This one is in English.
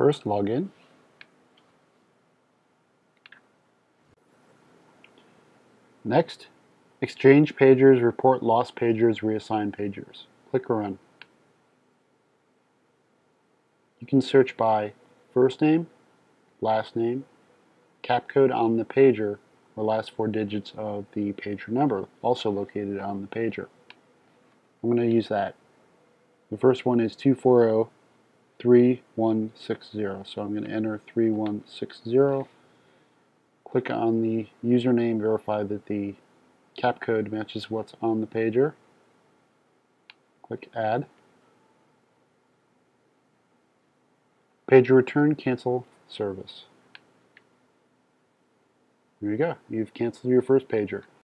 First, log in. Next, exchange pagers, report lost pagers, reassign pagers. Click Run. You can search by first name, last name, cap code on the pager, or last 4 digits of the pager number, also located on the pager. I'm going to use that. The first one is 240-3160, so I'm going to enter 3160. Click on the username, verify that the cap code matches what's on the pager. Click Add. Pager return, cancel service. There you go. You've canceled your first pager.